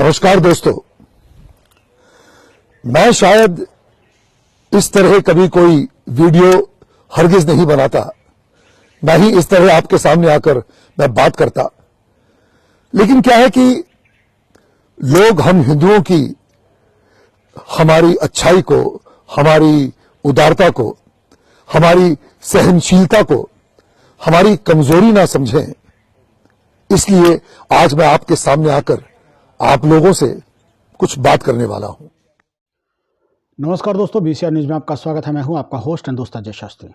नमस्कार दोस्तों, मैं शायद इस तरह कभी कोई वीडियो हरगिज नहीं बनाता, ना ही इस तरह आपके सामने आकर मैं बात करता। लेकिन क्या है कि लोग हम हिंदुओं की हमारी अच्छाई को, हमारी उदारता को, हमारी सहनशीलता को हमारी कमजोरी ना समझें। इसलिए आज मैं आपके सामने आकर आप लोगों से कुछ बात करने वाला हूं। नमस्कार दोस्तों, बीसीआर न्यूज़ में आपका स्वागत है। मैं हूं आपका होस्ट एंड दोस्त अजय शास्त्री।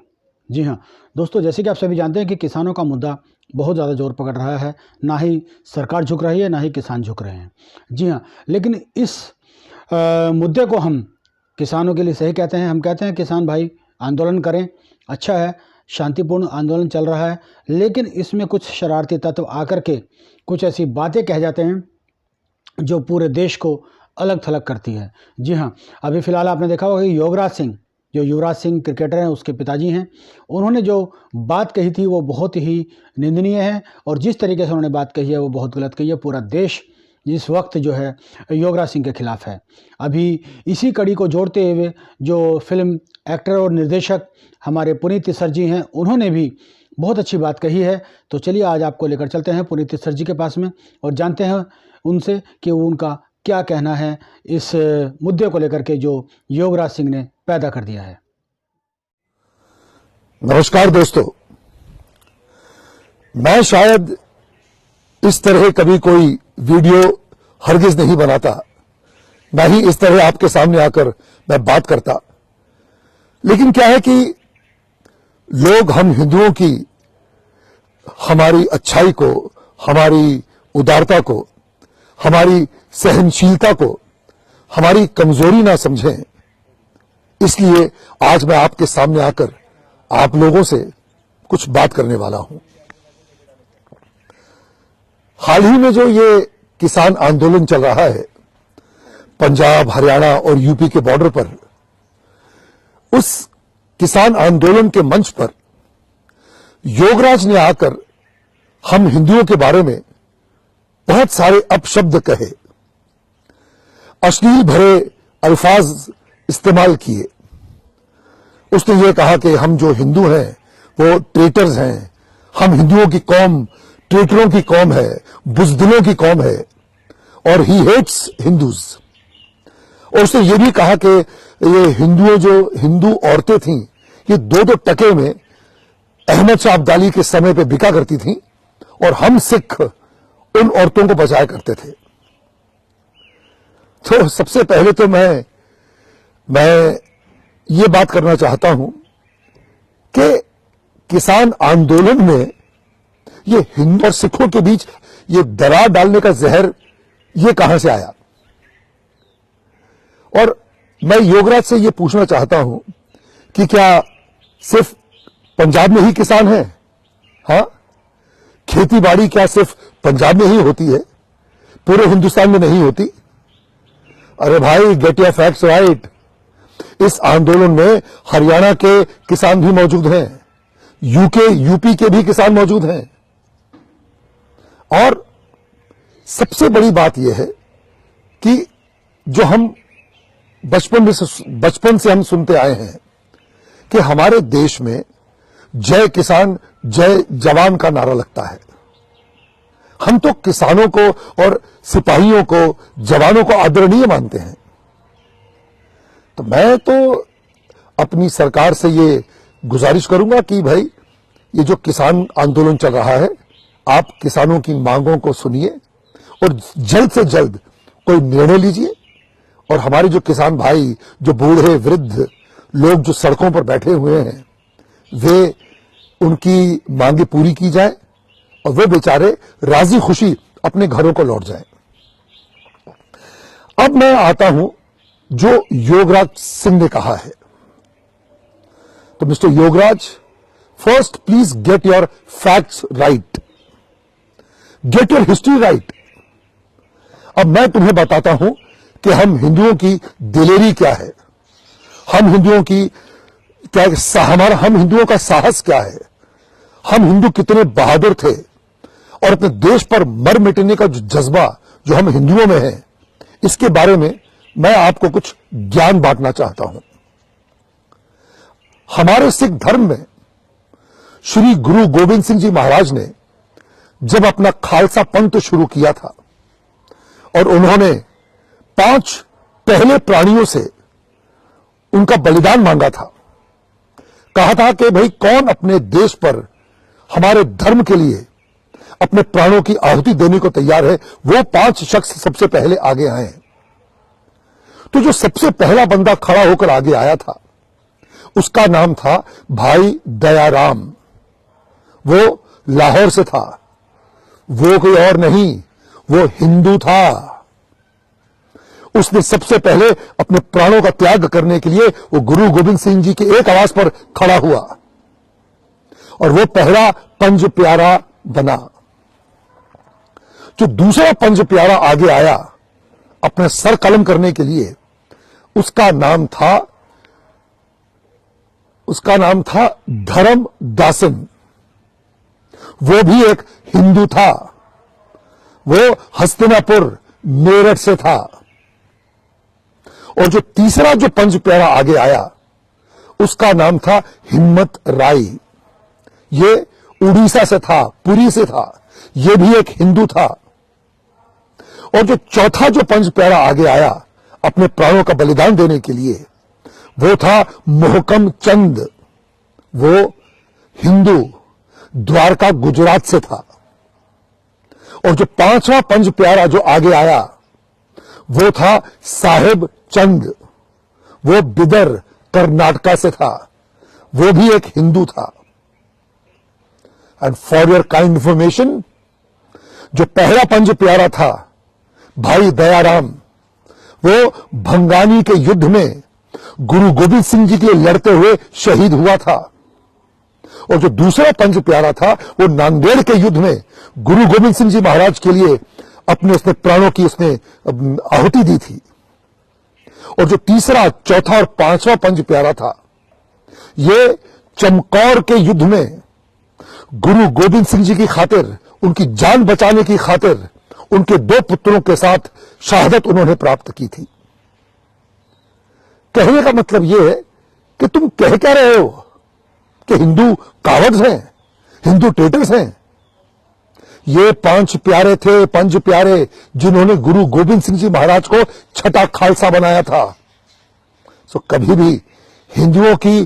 जी हां दोस्तों, जैसे कि आप सभी जानते हैं कि किसानों का मुद्दा बहुत ज़्यादा जोर पकड़ रहा है। ना ही सरकार झुक रही है, ना ही किसान झुक रहे हैं। जी हां, लेकिन इस मुद्दे को हम किसानों के लिए सही कहते हैं। हम कहते हैं किसान भाई आंदोलन करें, अच्छा है, शांतिपूर्ण आंदोलन चल रहा है। लेकिन इसमें कुछ शरारती तत्व आकर के कुछ ऐसी बातें कह जाते हैं जो पूरे देश को अलग थलग करती है। जी हाँ, अभी फ़िलहाल आपने देखा होगा कि युवराज सिंह, जो युवराज सिंह क्रिकेटर हैं, उसके पिताजी हैं, उन्होंने जो बात कही थी वो बहुत ही निंदनीय है। और जिस तरीके से उन्होंने बात कही है वो बहुत गलत कही है। पूरा देश इस वक्त जो है युवराज सिंह के खिलाफ है। अभी इसी कड़ी को जोड़ते हुए जो फिल्म एक्टर और निर्देशक हमारे पुनीत तिस्सर जी हैं, उन्होंने भी बहुत अच्छी बात कही है। तो चलिए आज आपको लेकर चलते हैं पुनीत तिस्सर जी के पास में और जानते हैं उनसे कि उनका क्या कहना है इस मुद्दे को लेकर के जो युवराज सिंह ने पैदा कर दिया है। नमस्कार दोस्तों, मैं शायद इस तरह कभी कोई वीडियो हरगिज नहीं बनाता, ना ही इस तरह आपके सामने आकर मैं बात करता। लेकिन क्या है कि लोग हम हिंदुओं की हमारी अच्छाई को, हमारी उदारता को, हमारी सहनशीलता को हमारी कमजोरी ना समझें। इसलिए आज मैं आपके सामने आकर आप लोगों से कुछ बात करने वाला हूं। हाल ही में जो ये किसान आंदोलन चल रहा है पंजाब, हरियाणा और यूपी के बॉर्डर पर, उस किसान आंदोलन के मंच पर योगराज ने आकर हम हिंदुओं के बारे में बहुत सारे अपशब्द कहे, अश्लील भरे अल्फाज इस्तेमाल किए। उसने ये कहा कि हम जो हिंदू हैं वो ट्रेटर्स हैं, हम हिंदुओं की कौम ट्रेटरों की कौम है, बुजदिलों की कौम है, और ही हेट्स हिंदूज। और उसने ये भी कहा कि ये हिंदू औरतें थीं, ये 2-2 टके में अहमद शाह अब्दाली के समय पे बिका करती थीं, और हम सिख उन औरतों को बचाया करते थे। तो सबसे पहले तो मैं ये बात करना चाहता हूं कि किसान आंदोलन में ये हिंदू और सिखों के बीच ये दरार डालने का जहर ये कहां से आया। और मैं योगराज से ये पूछना चाहता हूं कि क्या सिर्फ पंजाब में ही किसान हैं? हां, खेती बाड़ी क्या सिर्फ पंजाब में ही होती है, पूरे हिंदुस्तान में नहीं होती? अरे भाई, गेट योर फैक्ट्स राइट। इस आंदोलन में हरियाणा के किसान भी मौजूद हैं, यूपी के भी किसान मौजूद हैं। और सबसे बड़ी बात यह है कि जो हम बचपन से हम सुनते आए हैं कि हमारे देश में जय किसान जय जवान का नारा लगता है। हम तो किसानों को और सिपाहियों को, जवानों को आदरणीय मानते हैं। तो मैं तो अपनी सरकार से ये गुजारिश करूंगा कि भाई, ये जो किसान आंदोलन चल रहा है, आप किसानों की मांगों को सुनिए और जल्द से जल्द कोई निर्णय लीजिए। और हमारे जो किसान भाई, जो बूढ़े वृद्ध लोग जो सड़कों पर बैठे हुए हैं, वे उनकी मांगे पूरी की जाए और वे बेचारे राजी खुशी अपने घरों को लौट जाएं। अब मैं आता हूं जो योगराज सिंह ने कहा है। तो mister Yograj, first please get your facts right, get your history right. अब मैं तुम्हें बताता हूं कि हम हिंदुओं की दिलेरी क्या है, हम हिंदुओं का साहस क्या है, हम हिंदू कितने बहादुर थे, और अपने देश पर मर मिटने का जो जज्बा जो हम हिंदुओं में है, इसके बारे में मैं आपको कुछ ज्ञान बांटना चाहता हूं। हमारे सिख धर्म में श्री गुरु गोविंद सिंह जी महाराज ने जब अपना खालसा पंथ शुरू किया था और उन्होंने 5 पहले प्राणियों से उनका बलिदान मांगा था, कहा था कि भाई कौन अपने देश पर हमारे धर्म के लिए अपने प्राणों की आहुति देने को तैयार है, वो 5 शख्स सबसे पहले आगे आए। तो जो सबसे पहला बंदा खड़ा होकर आगे आया था उसका नाम था भाई दयाराम। वो लाहौर से था, वो कोई और नहीं, वो हिंदू था। उसने सबसे पहले अपने प्राणों का त्याग करने के लिए वो गुरु गोविंद सिंह जी की एक आवाज पर खड़ा हुआ और वो पहला पंज प्यारा बना। जो दूसरा पंज प्यारा आगे आया अपने सर कलम करने के लिए, उसका नाम था धर्म दासन। वो भी एक हिंदू था, वो हस्तिनापुर मेरठ से था। और जो तीसरा जो पंज प्यारा आगे आया उसका नाम था हिम्मत राय। ये उड़ीसा से था, पुरी से था, ये भी एक हिंदू था। और जो चौथा जो पंज प्यारा आगे आया अपने प्राणों का बलिदान देने के लिए, वो था मोहकम चंद। वो हिंदू, द्वारका गुजरात से था। और जो 5वां पंज प्यारा जो आगे आया वो था साहेब चंद। वो बिदर कर्नाटका से था, वो भी एक हिंदू था। And for your kind information, जो पहला पंज प्यारा था भाई दयाराम, वो भंगानी के युद्ध में गुरु गोविंद सिंह जी के लिए लड़ते हुए शहीद हुआ था। और जो दूसरा पंज प्यारा था वो नांदेड़ के युद्ध में गुरु गोविंद सिंह जी महाराज के लिए उसने प्राणों की उसने आहुति दी थी। और जो तीसरा, चौथा और 5वां पंज प्यारा था, ये चमकौर के युद्ध में गुरु गोविंद सिंह जी की खातिर, उनकी जान बचाने की खातिर उनके 2 पुत्रों के साथ शहादत उन्होंने प्राप्त की थी। कहने का मतलब यह है कि तुम कह क्या रहे हो कि हिंदू कावड़्स हैं, हिंदू ट्रेटर्स हैं। ये 5 प्यारे थे, पंज प्यारे, जिन्होंने गुरु गोविंद सिंह जी महाराज को छठा खालसा बनाया था। सो कभी भी हिंदुओं की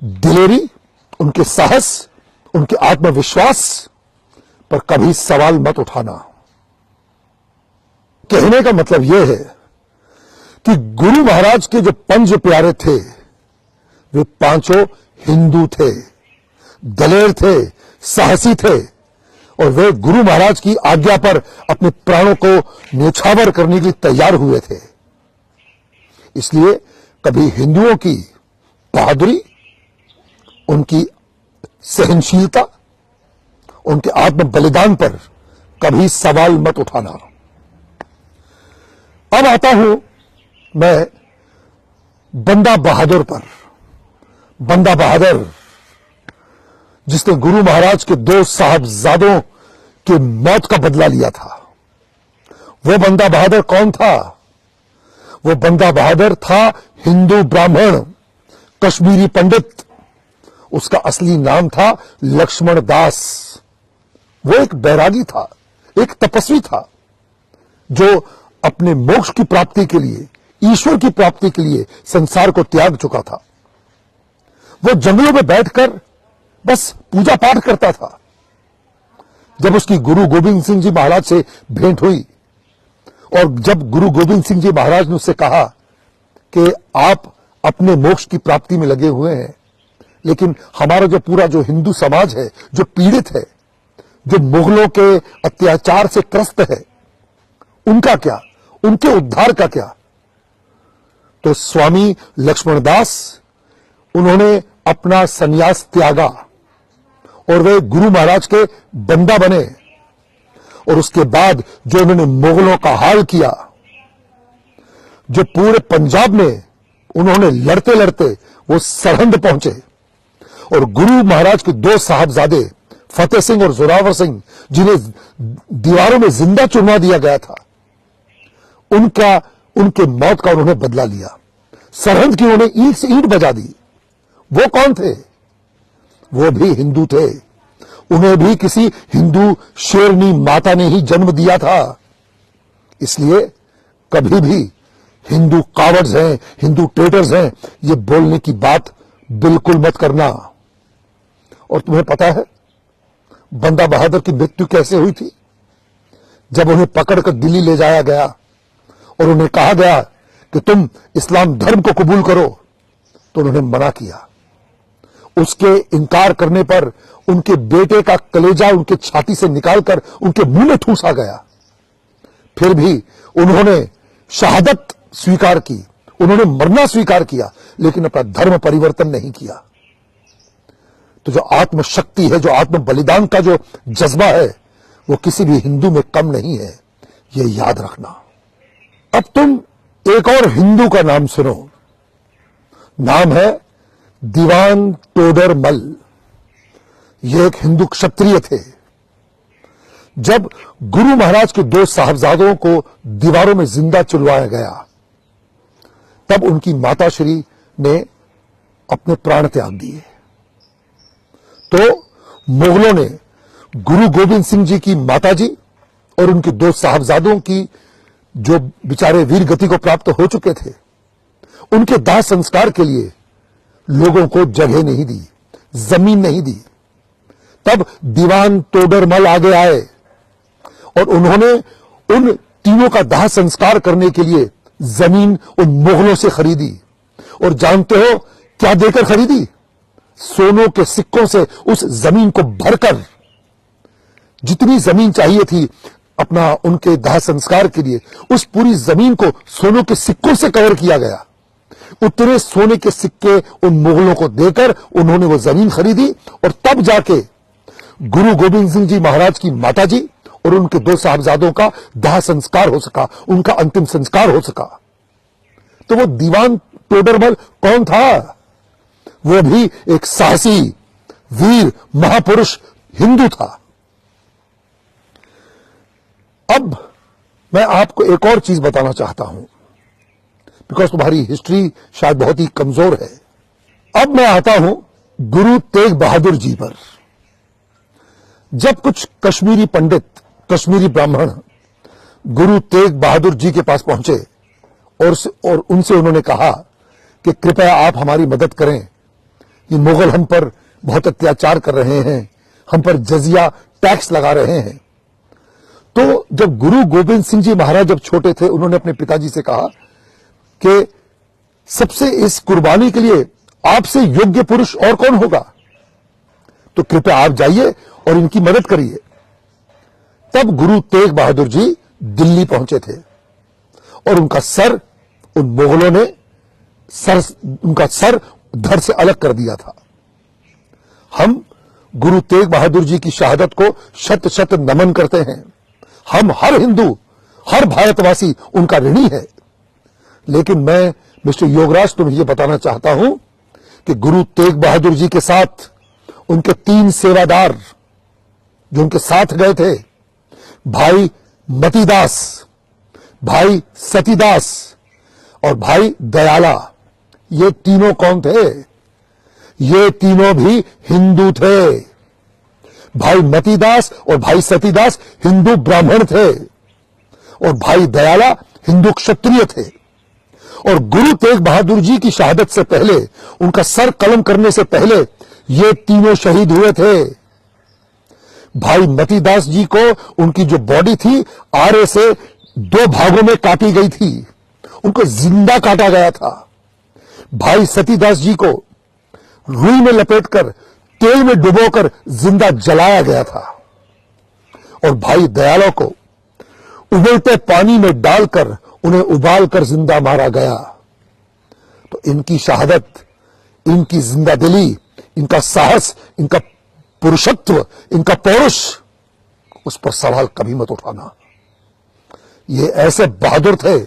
दिलेरी, उनके साहस, उनके आत्मविश्वास पर कभी सवाल मत उठाना। कहने का मतलब यह है कि गुरु महाराज के जो पंज प्यारे थे वे 5 हिंदू थे, दलेर थे, साहसी थे और वे गुरु महाराज की आज्ञा पर अपने प्राणों को न्यौछावर करने के लिए तैयार हुए थे। इसलिए कभी हिंदुओं की बहादुरी, उनकी सहनशीलता, उनके आत्म बलिदान पर कभी सवाल मत उठाना। अब आता हूं मैं बंदा बहादुर पर। बंदा बहादुर जिसने गुरु महाराज के 2 साहबजादों की मौत का बदला लिया था। वो बंदा बहादुर कौन था? वो बंदा बहादुर था हिंदू ब्राह्मण, कश्मीरी पंडित। उसका असली नाम था लक्ष्मण दास। वो एक बैरागी था, एक तपस्वी था, जो अपने मोक्ष की प्राप्ति के लिए, ईश्वर की प्राप्ति के लिए संसार को त्याग चुका था। वो जंगलों में बैठकर बस पूजा पाठ करता था। जब उसकी गुरु गोविंद सिंह जी महाराज से भेंट हुई और जब गुरु गोविंद सिंह जी महाराज ने उससे कहा कि आप अपने मोक्ष की प्राप्ति में लगे हुए हैं, लेकिन हमारा जो पूरा जो हिंदू समाज है, जो पीड़ित है, जो मुगलों के अत्याचार से त्रस्त है, उनका क्या, उनके उद्धार का क्या? तो स्वामी लक्ष्मणदास, उन्होंने अपना संन्यास त्यागा और वे गुरु महाराज के बंदा बने। और उसके बाद जो उन्होंने मुगलों का हाल किया, जो पूरे पंजाब में उन्होंने लड़ते लड़ते वो सरहंद पहुंचे और गुरु महाराज के 2 साहबजादे फतेह सिंह और जोरावर सिंह, जिन्हें दीवारों में जिंदा चुनवा दिया गया था, उनके मौत का उन्होंने बदला लिया, सरहद की उन्होंने ईंट से ईंट बजा दी। वो कौन थे? वो भी हिंदू थे। उन्हें भी किसी हिंदू शेरनी माता ने ही जन्म दिया था। इसलिए कभी भी हिंदू कावर्ड्स हैं, हिंदू ट्रेटर्स हैं, ये बोलने की बात बिल्कुल मत करना। और तुम्हें पता है बंदा बहादुर की मृत्यु कैसे हुई थी? जब उन्हें पकड़कर दिल्ली ले जाया गया और उन्हें कहा गया कि तुम इस्लाम धर्म को कबूल करो, तो उन्होंने मना किया। उसके इनकार करने पर उनके बेटे का कलेजा उनके छाती से निकालकर उनके मुंह में ठूंसा गया। फिर भी उन्होंने शहादत स्वीकार की, उन्होंने मरना स्वीकार किया, लेकिन अपना धर्म परिवर्तन नहीं किया। तो जो आत्मशक्ति है, जो आत्म बलिदान का जो जज्बा है, वो किसी भी हिंदू में कम नहीं है, ये याद रखना। अब तुम एक और हिंदू का नाम सुनो। नाम है दीवान टोडरमल। ये एक हिंदू क्षत्रिय थे। जब गुरु महाराज के 2 साहबजादों को दीवारों में जिंदा चुलवाया गया, तब उनकी माताश्री ने अपने प्राण त्याग दिए। तो मुगलों ने गुरु गोविंद सिंह जी की माताजी और उनके 2 साहबजादों की, जो बेचारे वीर गति को प्राप्त हो चुके थे, उनके दाह संस्कार के लिए लोगों को जगह नहीं दी, जमीन नहीं दी। तब दीवान टोडरमल आगे आए और उन्होंने उन तीनों का दाह संस्कार करने के लिए जमीन उन मुगलों से खरीदी। और जानते हो क्या देकर खरीदी? सोनों के सिक्कों से उस जमीन को भरकर, जितनी जमीन चाहिए थी अपना उनके दाह संस्कार के लिए, उस पूरी जमीन को सोनों के सिक्कों से कवर किया गया। उतने सोने के सिक्के उन मुगलों को देकर उन्होंने वो जमीन खरीदी और तब जाके गुरु गोविंद सिंह जी महाराज की माताजी और उनके 2 साहबजादों का दाह संस्कार हो सका, उनका अंतिम संस्कार हो सका। तो वो दीवान टोडरमल कौन था? वो भी एक साहसी वीर महापुरुष हिंदू था। अब मैं आपको एक और चीज बताना चाहता हूं, बिकॉज तुम्हारी हिस्ट्री शायद बहुत ही कमजोर है। अब मैं आता हूं गुरु तेग बहादुर जी पर। जब कुछ कश्मीरी पंडित, कश्मीरी ब्राह्मण गुरु तेग बहादुर जी के पास पहुंचे और उनसे उन्होंने कहा कि कृपया आप हमारी मदद करें, ये मुगल हम पर बहुत अत्याचार कर रहे हैं, हम पर जजिया टैक्स लगा रहे हैं। तो जब गुरु गोविंद सिंह जी महाराज जब छोटे थे, उन्होंने अपने पिताजी से कहा कि सबसे इस कुर्बानी के लिए आपसे योग्य पुरुष और कौन होगा, तो कृपया आप जाइए और इनकी मदद करिए। तब गुरु तेग बहादुर जी दिल्ली पहुंचे थे और उनका सर उन मुगलों ने उनका सर धड़ से अलग कर दिया था। हम गुरु तेग बहादुर जी की शहादत को शत शत नमन करते हैं। हम हर हिंदू, हर भारतवासी उनका ऋणी है। लेकिन मैं मिस्टर योगराज तुम्हें यह बताना चाहता हूं कि गुरु तेग बहादुर जी के साथ उनके 3 सेवादार जो उनके साथ गए थे, भाई मतीदास, भाई सतीदास और भाई दयाला, ये तीनों कौन थे? ये तीनों भी हिंदू थे। भाई मतीदास और भाई सतीदास हिंदू ब्राह्मण थे और भाई दयाला हिंदू क्षत्रिय थे। और गुरु तेग बहादुर जी की शहादत से पहले, उनका सर कलम करने से पहले, ये तीनों शहीद हुए थे। भाई मतीदास जी को उनकी जो बॉडी थी आरे से 2 भागों में काटी गई थी, उनको जिंदा काटा गया था। भाई सतीदास जी को रुई में लपेटकर तेल में डुबोकर जिंदा जलाया गया था और भाई दयाला को उबलते पानी में डालकर उन्हें उबालकर जिंदा मारा गया। तो इनकी शहादत, इनकी जिंदादिली, इनका साहस, इनका पुरुषत्व, इनका पौरुष, उस पर सवाल कभी मत उठाना। ये ऐसे बहादुर थे।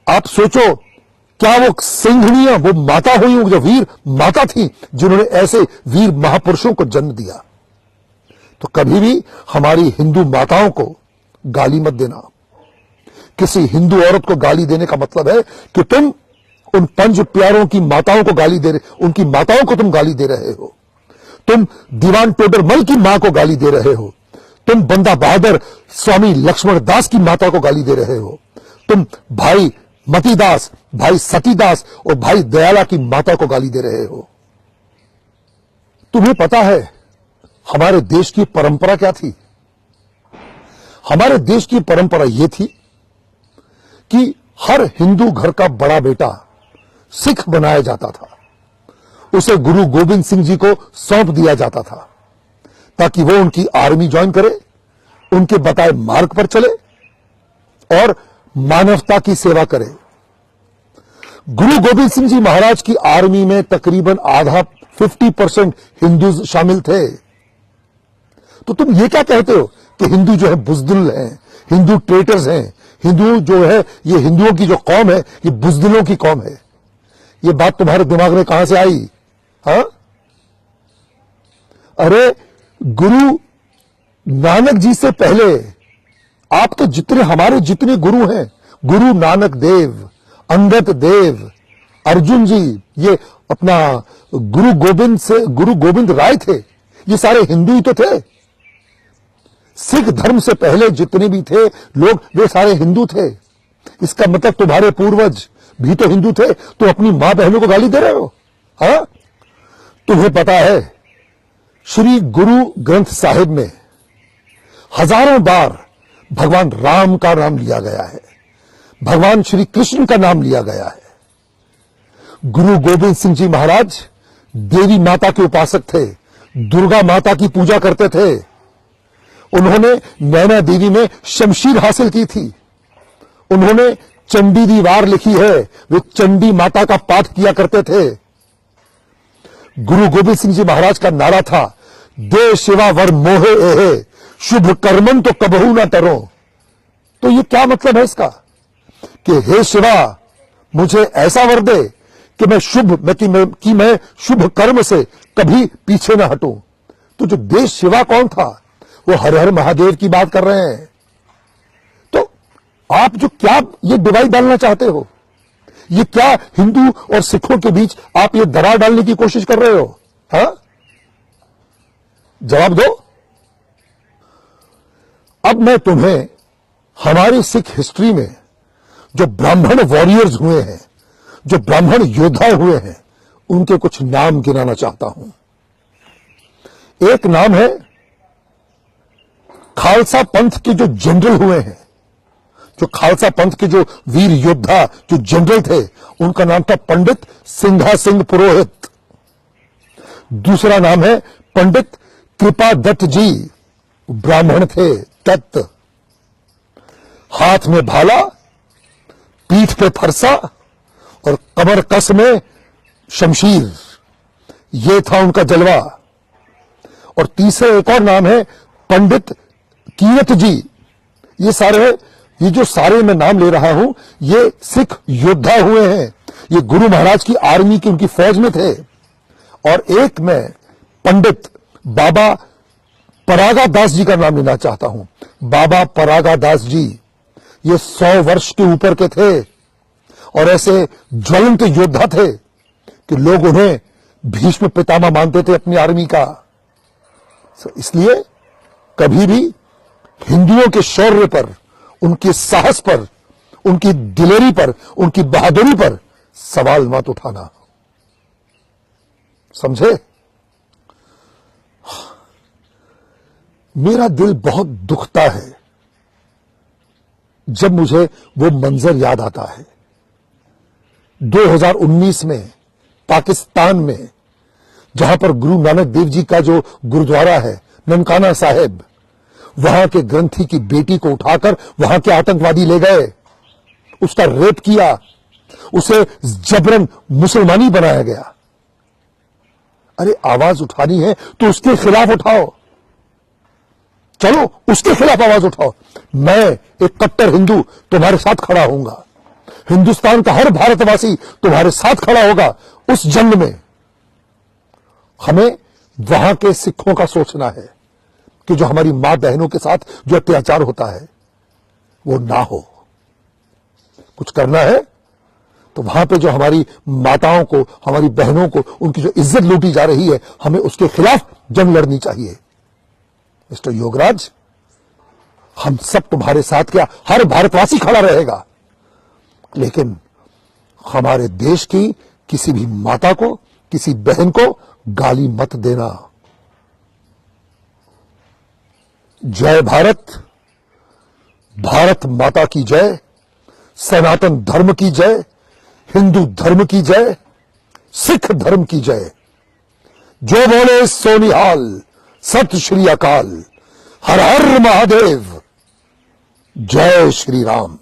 आप सोचो, क्या वो सिंघनिया, वो माता हुई, जो वीर माता थी, जिन्होंने ऐसे वीर महापुरुषों को जन्म दिया। तो कभी भी हमारी हिंदू माताओं को गाली मत देना, किसी हिंदू औरत को गाली देने का मतलब है कि तुम उन पंच प्यारों की माताओं को गाली दे रहे, उनकी माताओं को तुम गाली दे रहे हो। तुम दीवान टोडरमल की मां को गाली दे रहे हो। तुम बंदा बहादुर स्वामी लक्ष्मण दास की माता को गाली दे रहे हो। तुम भाई मतीदास, भाई सतीदास और भाई दयाला की माता को गाली दे रहे हो। तुम्हें पता है हमारे देश की परंपरा क्या थी? हमारे देश की परंपरा यह थी कि हर हिंदू घर का बड़ा बेटा सिख बनाया जाता था। उसे गुरु गोविंद सिंह जी को सौंप दिया जाता था ताकि वो उनकी आर्मी ज्वाइन करे, उनके बताए मार्ग पर चले और मानवता की सेवा करे। गुरु गोविंद सिंह जी महाराज की आर्मी में तकरीबन आधा 50% हिंदू शामिल थे। तो तुम ये क्या कहते हो कि हिंदू जो है बुजदिल हैं, हिंदू ट्रेटर्स हैं, हिंदू जो है ये हिंदुओं की जो कौम है ये बुजदिलों की कौम है। ये बात तुम्हारे दिमाग में कहां से आई? हाँ, अरे गुरु नानक जी से पहले आप तो जितने हमारे जितने गुरु हैं, गुरु नानक देव, अंगद देव, अर्जुन जी, ये अपना गुरु गोविंद राय थे, ये सारे हिंदू ही तो थे। सिख धर्म से पहले जितने भी थे लोग वे सारे हिंदू थे। इसका मतलब तुम्हारे पूर्वज भी तो हिंदू थे। तुम अपनी मां बहनों को गाली दे रहे हो? हाँ, तुम्हें पता है श्री गुरु ग्रंथ साहिब में हजारों बार भगवान राम का नाम लिया गया है, भगवान श्री कृष्ण का नाम लिया गया है। गुरु गोविंद सिंह जी महाराज देवी माता के उपासक थे, दुर्गा माता की पूजा करते थे। उन्होंने नैना देवी में शमशीर हासिल की थी। उन्होंने चंडी दी वार लिखी है, वे चंडी माता का पाठ किया करते थे। गुरु गोविंद सिंह जी महाराज का नारा था, दे शिवा वर मोहे एहे, शुभ कर्मन तो कबहू ना टरो। तो ये क्या मतलब है इसका कि हे शिवा मुझे ऐसा वर दे कि मैं शुभ कर्म से कभी पीछे ना हटूं। तो जो देश शिवा कौन था? वो हर हर महादेव की बात कर रहे हैं। तो आप जो क्या ये डिवाइड डालना चाहते हो, ये क्या हिंदू और सिखों के बीच आप ये दरार डालने की कोशिश कर रहे हो? हाँ, जवाब दो। अब मैं तुम्हें हमारी सिख हिस्ट्री में जो ब्राह्मण वॉरियर्स हुए हैं, जो ब्राह्मण योद्धा हुए हैं, उनके कुछ नाम गिनाना चाहता हूं। एक नाम है खालसा पंथ के जो जनरल हुए हैं, जो खालसा पंथ के जो वीर योद्धा जो जनरल थे, उनका नाम था पंडित सिंघा सिंह पुरोहित। दूसरा नाम है पंडित कृपा दत्त जी, ब्राह्मण थे, दत्त। हाथ में भाला, पीठ पे फरसा और कमर कस में शमशीर, ये था उनका जलवा। और तीसरा एक और नाम है पंडित कीरत जी। ये जो सारे मैं नाम ले रहा हूं, ये सिख योद्धा हुए हैं, ये गुरु महाराज की आर्मी की उनकी फौज में थे। और एक मैं पंडित बाबा परागा दास जी का नाम लेना चाहता हूं। बाबा परागा दास जी ये 100 वर्ष के ऊपर के थे और ऐसे ज्वलंत योद्धा थे कि लोग उन्हें भीष्म पितामह मानते थे अपनी आर्मी का। इसलिए कभी भी हिंदुओं के शौर्य पर, उनके साहस पर, उनकी दिलेरी पर, उनकी बहादुरी पर सवाल मत उठाना, समझे? मेरा दिल बहुत दुखता है जब मुझे वो मंजर याद आता है 2019 में पाकिस्तान में, जहां पर गुरु नानक देव जी का जो गुरुद्वारा है ननकाना साहिब, वहां के ग्रंथी की बेटी को उठाकर वहां के आतंकवादी ले गए, उसका रेप किया, उसे जबरन मुसलमानी बनाया गया। अरे आवाज उठानी है तो उसके खिलाफ उठाओ, चलो उसके खिलाफ आवाज उठाओ। मैं एक कट्टर हिंदू तुम्हारे साथ खड़ा होऊंगा, हिंदुस्तान का हर भारतवासी तुम्हारे साथ खड़ा होगा उस जंग में। हमें वहां के सिखों का सोचना है कि जो हमारी मां बहनों के साथ जो अत्याचार होता है वो ना हो। कुछ करना है तो वहां पे जो हमारी माताओं को, हमारी बहनों को, उनकी जो इज्जत लूटी जा रही है, हमें उसके खिलाफ जंग लड़नी चाहिए। मिस्टर योगराज, हम सब तुम्हारे साथ, क्या हर भारतवासी खड़ा रहेगा, लेकिन हमारे देश की किसी भी माता को, किसी बहन को गाली मत देना। जय भारत, भारत माता की जय, सनातन धर्म की जय, हिंदू धर्म की जय, सिख धर्म की जय। जो बोले सोनिहाल, सत श्री अकाल, हर हर महादेव, जय श्री राम।